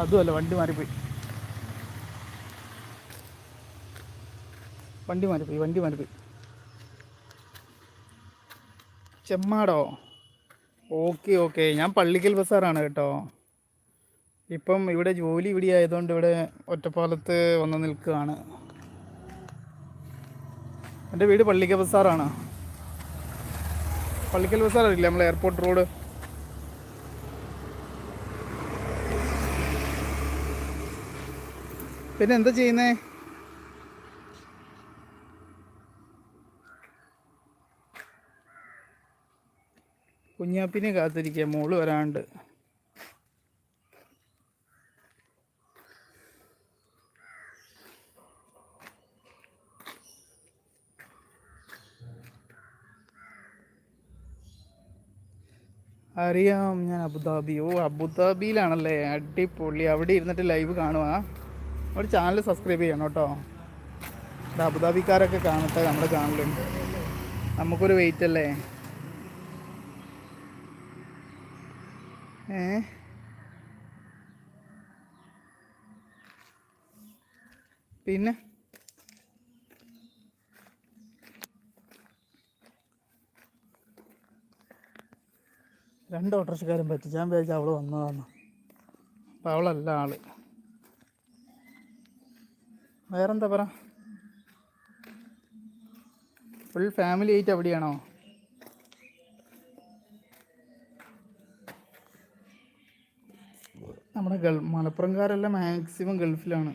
അതുമല്ല, വണ്ടി മാറിപ്പോയി. വണ്ടി മാറിപ്പോയി. ചെമ്മാടോ? ഓക്കെ. ഞാൻ പള്ളിക്കൽ ബസാറാണ് കേട്ടോ. ഇപ്പം ഇവിടെ ജോലി ഇവിടെ ആയതുകൊണ്ട് ഇവിടെ ഒറ്റപ്പാലത്ത് വന്ന് നിൽക്കുകയാണ്. എൻ്റെ വീട് പള്ളിക്കൽ ബസാറാണ്. പള്ളിക്കൽ ബസാർ അറിയില്ല, നമ്മൾ എയർപോർട്ട് റോഡ്. പിന്നെ എന്താ ചെയ്യുന്നേ? കുഞ്ഞാപ്പിനെ കാത്തിരിക്കുക, മോള് വരാണ്ട്. അറിയാം, ഞാൻ അബുദാബി. അബുദാബിയിലാണല്ലേ? അടിപൊളി. അവിടെ ഇരുന്നിട്ട് ലൈവ് കാണുക. ഒരു ചാനൽ സബ്സ്ക്രൈബ് ചെയ്യണം കേട്ടോ. അബുദാബിക്കാരൊക്കെ കാണട്ടെ നമ്മുടെ ചാനലുണ്ട്. നമുക്കൊരു വെയിറ്റ് അല്ലേ? പിന്നെ 2 ഓട്ടോറിക്ഷക്കാരും പറ്റിച്ചാൻ വിചാരിച്ചാൽ അവൾ വന്നതാണ്. അപ്പം അവളല്ല ആള്. വേറെന്താ പറ? ഫുൾ ഫാമിലി ആയിട്ട് അവിടെയാണോ? നമ്മുടെ മലപ്പുറംകാരെല്ലാം മാക്സിമം ഗൾഫിലാണ്.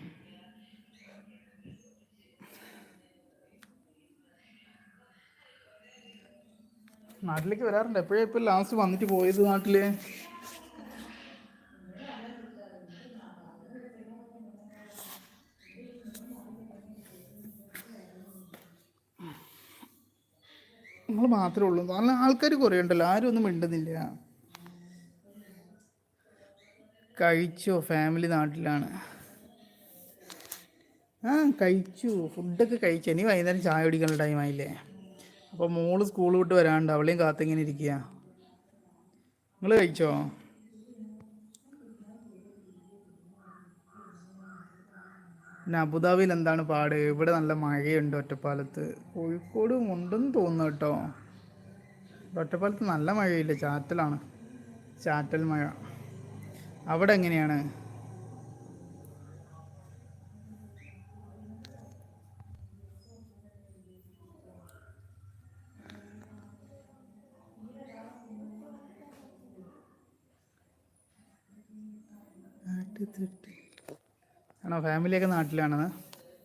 നാട്ടിലേക്ക് വരാറുണ്ട്. എപ്പോഴും ഇപ്പോൾ ലാസ്റ്റ് വന്നിട്ട് പോയത് നാട്ടില്? നിങ്ങൾ മാത്രമേ ഉള്ളൂ? നല്ല ആൾക്കാർ കുറേ ഉണ്ടല്ലോ, ആരും ഒന്നും മിണ്ടുന്നില്ല. കഴിച്ചോ? ഫാമിലി നാട്ടിലാണ്. കഴിച്ചു, ഫുഡൊക്കെ കഴിച്ചു. ഇനി വൈകുന്നേരം ചായ കുടിക്കാനുള്ള ടൈമായില്ലേ? അപ്പോൾ മോള് സ്കൂൾ വിട്ട് വരാണ്ട്, അവളെയും കാത്തിങ്ങനെ ഇരിക്കുക. നിങ്ങൾ കഴിച്ചോ? പിന്നെ അബുദാബിയിൽ എന്താണ് പാട്? ഇവിടെ നല്ല മഴയുണ്ട് ഒറ്റപ്പാലത്ത്. കോഴിക്കോടും ഉണ്ടെന്ന് തോന്നുന്നു കേട്ടോ. ഒറ്റപ്പാലത്ത് നല്ല മഴയില്ല, ചാറ്റലാണ്. ചാറ്റൽ മഴ. അവിടെ എങ്ങനെയാണ്? ആണോ? ഫാമിലിയൊക്കെ നാട്ടിലാണ്.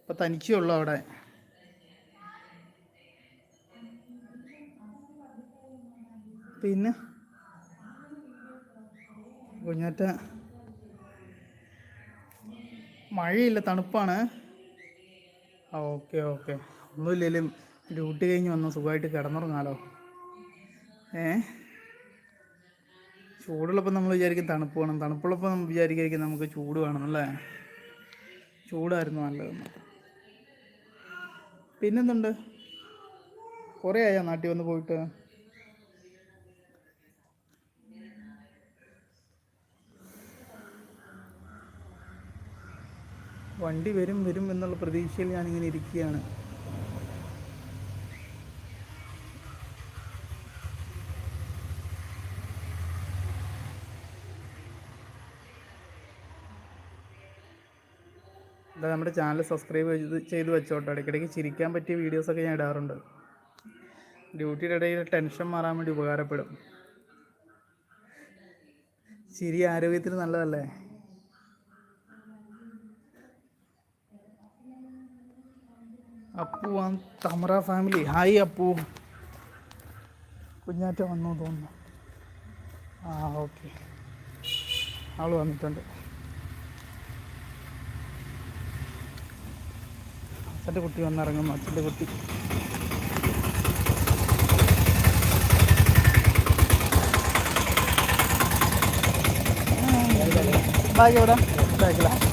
ഇപ്പം തനിച്ചേ ഉള്ളൂ അവിടെ? പിന്നെ കുഞ്ഞാറ്റ മഴയില്ല, തണുപ്പാണ്. ഓക്കെ. ഒന്നുമില്ലെങ്കിലും ഡ്യൂട്ടി കഴിഞ്ഞ് വന്ന് സുഖമായിട്ട് കിടന്നുറങ്ങാലോ. ചൂടുള്ളപ്പോൾ നമ്മൾ വിചാരിക്കും തണുപ്പ് വേണം, തണുപ്പുള്ളപ്പോൾ നമ്മൾ വിചാരിക്കും നമുക്ക് ചൂട് വേണമെന്നല്ലേ? ചൂടായിരുന്നു നല്ലതെന്ന്. പിന്നെന്തുണ്ട്? കുറേ ആയോ നാട്ടിൽ വന്ന് പോയിട്ട്? വണ്ടി വരും എന്നുള്ള പ്രതീക്ഷയിൽ ഞാനിങ്ങനെ ഇരിക്കുകയാണ്. അല്ല, നമ്മുടെ ചാനൽ സബ്സ്ക്രൈബ് ചെയ്ത് വെച്ചോട്ടോ. ഇടയ്ക്കിടയ്ക്ക് ചിരിക്കാൻ പറ്റിയ വീഡിയോസൊക്കെ ഞാൻ ഇടാറുണ്ട്. ഡ്യൂട്ടിയുടെ ഇടയിൽ ടെൻഷൻ മാറാൻ വേണ്ടി ഉപകാരപ്പെടും. ചിരി ആരോഗ്യത്തിന് നല്ലതല്ലേ? അപ്പു തമറ ഫാമിലി. ഹായ് അപ്പു. കുഞ്ഞാറ്റ വന്നു തോന്നുന്നു. ഓക്കെ, ആൾ വന്നിട്ടുണ്ട്. അച്ഛൻ്റെ കുട്ടി വന്നിറങ്ങുന്നു. അച്ഛൻ്റെ കുട്ടി ബാഗ് എവിടെ? ബാഗിലാണ്.